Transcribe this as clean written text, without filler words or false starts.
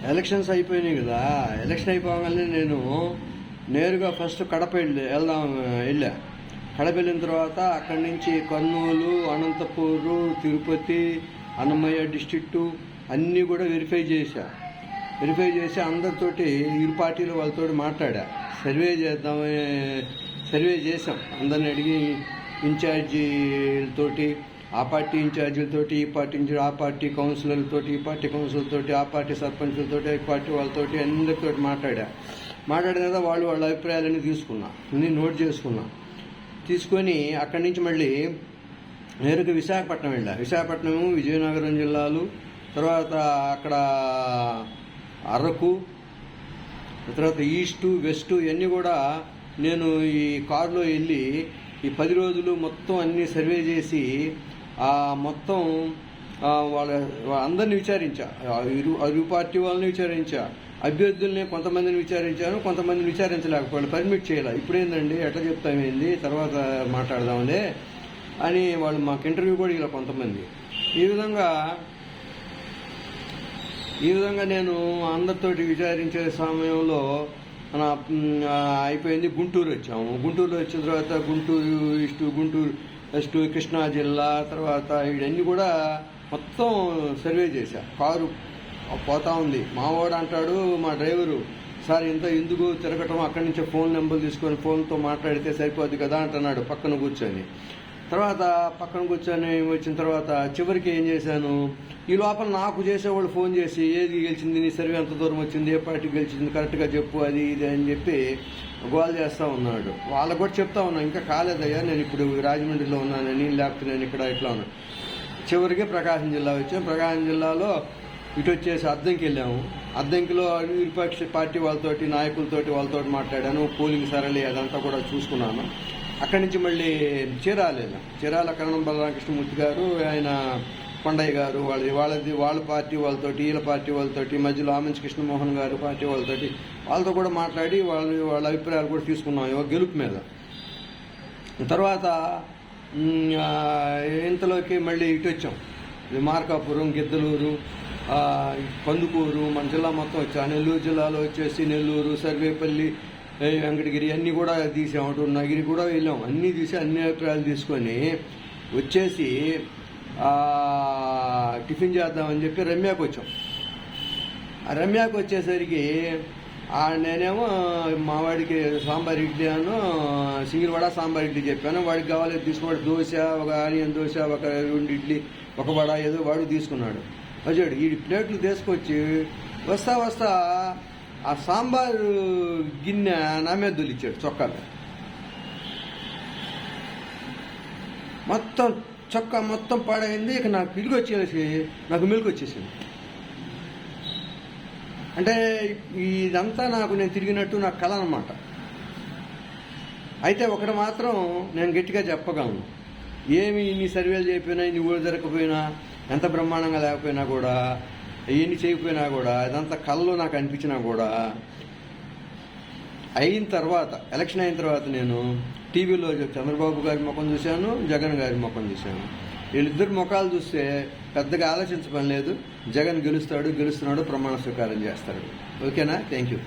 Elections అయిపోయినాయి కదా. Election అయిపోగానే నేను నేరుగా ఫస్ట్ కడప వెళ్ళా. కడప వెళ్ళిన తర్వాత అక్కడి నుంచి కర్నూలు, అనంతపూరు, తిరుపతి, అన్నమయ్య డిస్ట్రిక్టు అన్నీ కూడా వెరిఫై చేసి అందరితోటి ఇరు పార్టీలు వాళ్ళతో మాట్లాడా. సర్వే చేసాం. అందరిని అడిగి ఇన్ఛార్జీలతోటి, ఆ పార్టీ ఇన్ఛార్జీలతోటి, ఈ పార్టీ ఆ పార్టీ కౌన్సిలర్లతోటి, ఈ పార్టీ కౌన్సిలర్తోటి, ఆ పార్టీ సర్పంచులతోటి, ఈ పార్టీ వాళ్ళతోటి అందరితోటి మాట్లాడిన తర్వాత వాళ్ళ అభిప్రాయాలన్నీ అన్నీ నోట్ తీసుకొని అక్కడి నుంచి మళ్ళీ నేరుగా విశాఖపట్నం వెళ్ళా. విశాఖపట్నము, విజయనగరం జిల్లాలు, తర్వాత అక్కడ అరకు, తర్వాత ఈస్టు, వెస్టు ఇవన్నీ కూడా నేను ఈ కారులో వెళ్ళి ఈ 10 రోజులు మొత్తం అన్నీ సర్వే చేసి మొత్తం అందరిని విచారించా. ఇరు పార్టీ వాళ్ళని విచారించా, అభ్యర్థుల్ని కొంతమందిని విచారించాను, కొంతమందిని విచారించలేకపోయాను, పర్మిట్ చేయాలి. ఇప్పుడేందండి ఎట్లా చెప్తామేంది, తర్వాత మాట్లాడదాంలే అని వాళ్ళు మాకు ఇంటర్వ్యూ కూడా ఇలా కొంతమంది. ఈ విధంగా నేను అందరితోటి విచారించే సమయంలో అయిపోయింది. గుంటూరు వచ్చాము. గుంటూరులో వచ్చిన తర్వాత గుంటూరు వెస్ట్, కృష్ణా జిల్లా, తర్వాత ఇవన్నీ కూడా మొత్తం సర్వే చేశా. కారు పోతా ఉంది. మావాడు అంటాడు, మా డ్రైవరు, సార్ ఎందుకు తిరగటం, అక్కడి నుంచి ఫోన్ నెంబర్ తీసుకొని ఫోన్తో మాట్లాడితే సరిపోద్ది కదా అంటున్నాడు పక్కన కూర్చొని. తర్వాత పక్కన కూర్చొని వచ్చిన తర్వాత చివరికి ఏం చేశాను, ఈ లోపల నాకు చేసేవాళ్ళు ఫోన్ చేసి ఏది గెలిచింది, నీ సర్వే ఎంత దూరం వచ్చింది, ఏ పార్టీ గెలిచింది, కరెక్ట్గా చెప్పు, అది ఇది అని చెప్పి గోల్ చేస్తూ ఉన్నాడు. వాళ్ళకు కూడా చెప్తా ఉన్నాను, ఇంకా కాలేదయ్యా, నేను ఇప్పుడు రాజమండ్రిలో ఉన్నానని, లేకపోతే నేను ఇక్కడ ఇట్లా ఉన్నాను. చివరికి ప్రకాశం జిల్లా వచ్చాము. ప్రకాశం జిల్లాలో ఇటు వచ్చేసి అద్దంకి వెళ్ళాము. అద్దంకిలో విపక్ష పార్టీ వాళ్ళతోటి, వాళ్ళతో మాట్లాడాను. పోలింగ్ సరళి అదంతా కూడా చూసుకున్నాను. అక్కడి నుంచి మళ్ళీ చీరాల కరణం బలరామకృష్ణమూర్తి గారు, ఆయన కొండయ్య గారు, వాళ్ళ పార్టీ వాళ్ళతోటి, వీళ్ళ పార్టీ వాళ్ళతోటి, మధ్యలో ఆమంచి కృష్ణమోహన్ గారు పార్టీ వాళ్ళతో కూడా మాట్లాడి వాళ్ళ అభిప్రాయాలు కూడా తీసుకున్నాం గెలుపు మీద. తర్వాత ఇంతలోకి మళ్ళీ ఇటు వచ్చాం. మార్కాపురం, గిద్దలూరు, కందుకూరు, మన జిల్లా మొత్తం వచ్చా. నెల్లూరు జిల్లాలో వచ్చేసి నెల్లూరు, సర్వేపల్లి, వెంకటగిరి అన్నీ కూడా తీసాం. అటు నగిరి కూడా వెళ్ళాం. అన్నీ తీసి అన్ని అభిప్రాయాలు తీసుకొని వచ్చేసి టిఫిన్ చేద్దామని చెప్పి రమ్యాకు వచ్చాం. ఆ రమ్యాకు వచ్చేసరికి నేనేమో మా వాడికి సాంబార్ ఇడ్లీ సింగిల్ వడ సాంబార్ ఇడ్లీ చెప్పాను. వాడికి కావాలి తీసుకోవాలి దోశ, ఒక ఆనియన్ దోశ, ఒక 2 ఇడ్లీ, ఒక వడ ఏదో వాడు తీసుకున్నాడు. వచ్చాడు. ఈ ప్లేట్లు తీసుకొచ్చి వస్తా ఆ సాంబారు గిన్నె నా మీద దొలిచ్చాడు చొక్కాగా. చొక్కా మొత్తం పాడైంది. ఇక నాకు మెలుగు వచ్చేసింది. అంటే ఇదంతా నేను తిరిగినట్టు నాకు కళ అన్నమాట. అయితే ఒకటి మాత్రం నేను గట్టిగా చెప్పగలను, ఏమి ఇన్ని సర్వేలు చేయకపోయినా, ఇన్ని ఊరు జరగకపోయినా, ఎంత బ్రహ్మాండంగా లేకపోయినా కూడా, ఇవన్నీ చేయకపోయినా కూడా, ఇదంతా కళ్ళలో నాకు అనిపించినా కూడా, ఎలక్షన్ అయిన తర్వాత నేను టీవీలో చంద్రబాబు గారి ముఖం చూశాను, జగన్ గారి ముఖం చూశాను. వీళ్ళిద్దరు ముఖాలు చూస్తే పెద్దగా ఆలోచించ పని లేదు. జగన్ గెలుస్తున్నాడు, ప్రమాణ స్వీకారం చేస్తాడు. ఓకేనా? Thank you.